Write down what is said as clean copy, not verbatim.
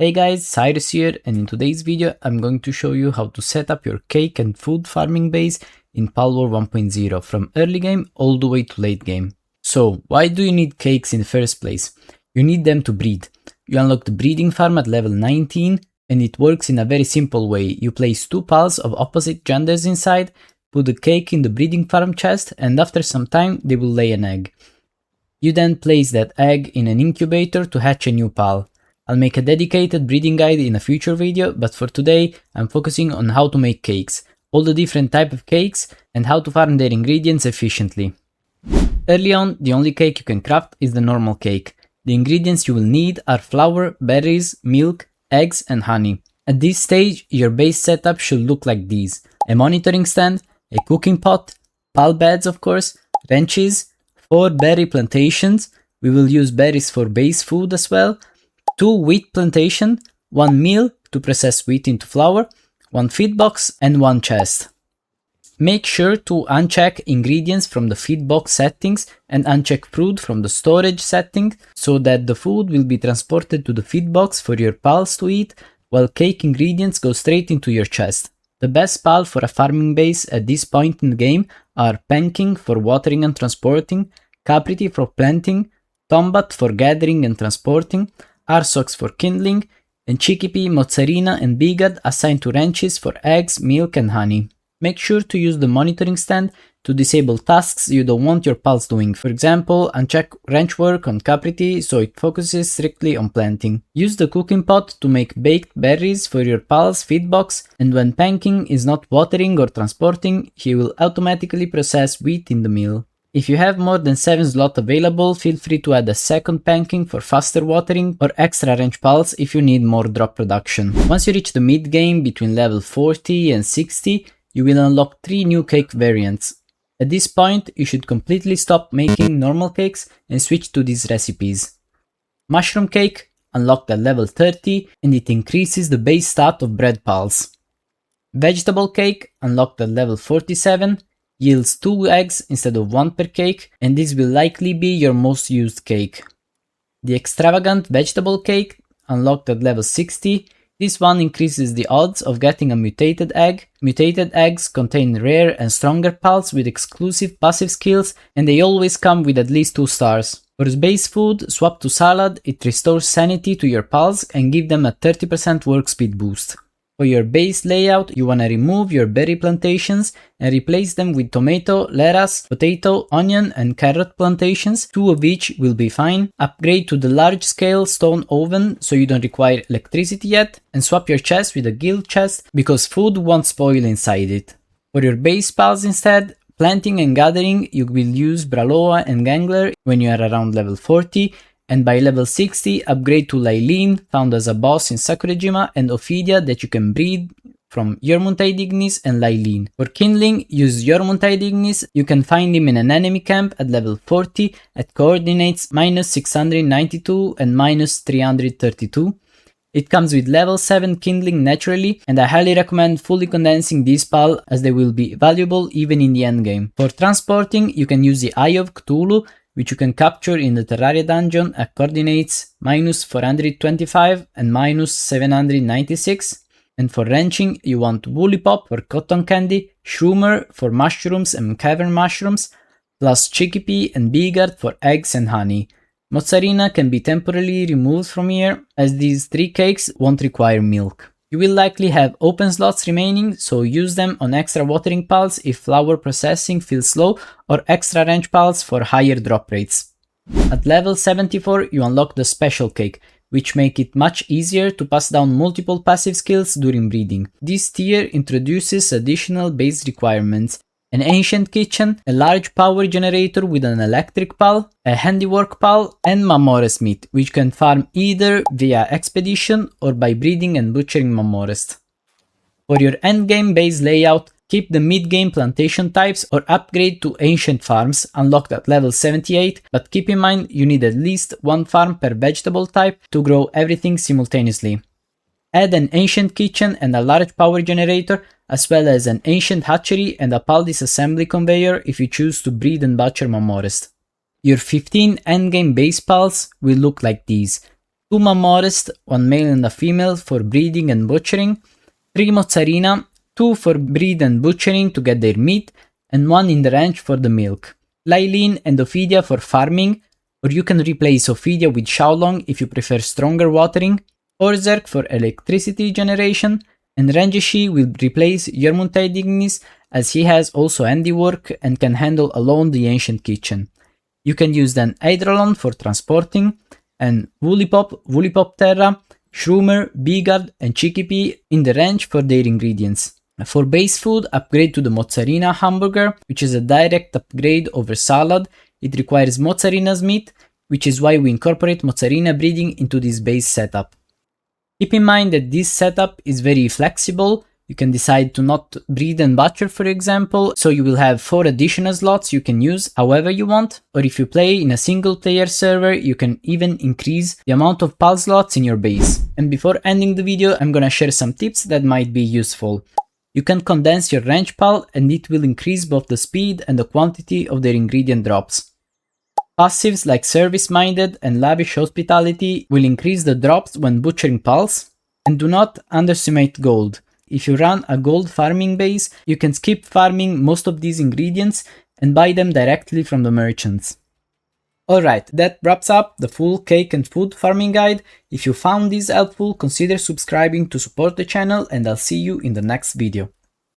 Hey guys, Cyrus here, and in today's video I'm going to show you how to set up your cake and food farming base in Palworld 1.0 from early game all the way to late game. So, why do you need cakes in the first place? You need them to breed. You unlock the breeding farm at level 19, and it works in a very simple way. You place two pals of opposite genders inside, put the cake in the breeding farm chest, and after some time they will lay an egg. You then place that egg in an incubator to hatch a new pal. I'll make a dedicated breeding guide in a future video, but for today I'm focusing on how to make cakes, all the different type of cakes, and how to farm their ingredients efficiently. Early on, the only cake you can craft is the normal cake. The ingredients you will need are flour, berries, milk, eggs, and honey. At this stage, your base setup should look like these: a monitoring stand, a cooking pot, pal beds of course, wrenches, 4 berry plantations, we will use berries for base food as well, 2 wheat plantation, 1 mill to process wheat into flour, 1 feed box, and 1 chest. Make sure to uncheck ingredients from the feed box settings and uncheck fruit from the storage setting so that the food will be transported to the feed box for your pals to eat, while cake ingredients go straight into your chest. The best pal for a farming base at this point in the game are Panking for watering and transporting, Capriti for planting, Tombat for gathering and transporting, Arsox for kindling, and Chikipi, Mozzarina, and Bigad assigned to wrenches for eggs, milk, and honey. Make sure to use the monitoring stand to disable tasks you don't want your pals doing. For example, uncheck wrench work on Capriti so it focuses strictly on planting. Use the cooking pot to make baked berries for your pal's feed box, and when Panking is not watering or transporting, he will automatically process wheat in the mill. If you have more than 7 slots available, feel free to add a second Panking for faster watering or extra wrench pals if you need more drop production. Once you reach the mid game between level 40 and 60, you will unlock 3 new cake variants. At this point, you should completely stop making normal cakes and switch to these recipes. Mushroom cake, unlocked at level 30, and it increases the base stat of bread pals. Vegetable cake, unlocked at level 47, yields 2 eggs instead of 1 per cake, and this will likely be your most used cake. The Extravagant vegetable cake, unlocked at level 60, this one increases the odds of getting a mutated egg. Mutated eggs contain rare and stronger pals with exclusive passive skills, and they always come with at least 2 stars. For base food, swap to salad, it restores sanity to your pals and give them a 30% work speed boost. For your base layout, you wanna remove your berry plantations and replace them with tomato, lettuce, potato, onion, and carrot plantations, 2 of each will be fine. Upgrade to the large scale stone oven so you don't require electricity yet, and swap your chest with a guild chest because food won't spoil inside it. For your base pals instead, planting and gathering, you will use Braloa and Gangler when you are around level 40, and by level 60 upgrade to Laileen, found as a boss in Sakurajima, and Ophidia that you can breed from Yormuntide Ignis and Laileen. For kindling, use Yormuntide Ignis, you can find him in an enemy camp at level 40 at coordinates -692 and -332. It comes with level 7 kindling naturally, and I highly recommend fully condensing these pal as they will be valuable even in the endgame. For transporting, you can use the Eye of Cthulhu, which you can capture in the Terraria dungeon at coordinates -425 and -796. And for wrenching, you want Woollypop for cotton candy, Shroomer for mushrooms and cavern mushrooms, plus Chikipi and Bigard for eggs and honey. Mozzarina can be temporarily removed from here, as these 3 cakes won't require milk. You will likely have open slots remaining, so use them on extra watering pals if flour processing feels slow, or extra wrench pals for higher drop rates. At level 74 you unlock the special cake, which make it much easier to pass down multiple passive skills during breeding. This tier introduces additional base requirements: an ancient kitchen, a large power generator with an electric pal, a handiwork pal, and Mamorest meat, which can farm either via expedition or by breeding and butchering Mamorest. For your endgame base layout, keep the mid-game plantation types or upgrade to ancient farms, unlocked at level 78, but keep in mind you need at least 1 farm per vegetable type to grow everything simultaneously. Add an ancient kitchen and a large power generator, as well as an ancient hatchery and a pal disassembly conveyor if you choose to breed and butcher Mamorest. Your 15 endgame base pals will look like these: 2 modest, 1 male and a female for breeding and butchering, 3 mozzarina, 2 for breed and butchering to get their meat, and 1 in the ranch for the milk. Lylene and Ophidia for farming, or you can replace Ophidia with Xiaolong if you prefer stronger watering, Orzerk for electricity generation, and Renjishi will replace Yermuntei Dignis as he has also handiwork and can handle alone the ancient kitchen. You can use then Hydralon for transporting, and Woolipop Terra, Shroomer, Bigard, and Chikipi in the ranch for their ingredients. For base food, upgrade to the Mozzarina hamburger, which is a direct upgrade over salad. It requires Mozzarina's meat, which is why we incorporate Mozzarina breeding into this base setup. Keep in mind that this setup is very flexible. You can decide to not breed and butcher, for example, so you will have 4 additional slots you can use however you want, or if you play in a single player server, you can even increase the amount of pal slots in your base. And before ending the video, I'm gonna share some tips that might be useful. You can condense your ranch pal and it will increase both the speed and the quantity of their ingredient drops. Passives like Service Minded and Lavish Hospitality will increase the drops when butchering pals, and do not underestimate gold. If you run a gold farming base, you can skip farming most of these ingredients and buy them directly from the merchants. Alright, that wraps up the full cake and food farming guide. If you found this helpful, consider subscribing to support the channel and I'll see you in the next video.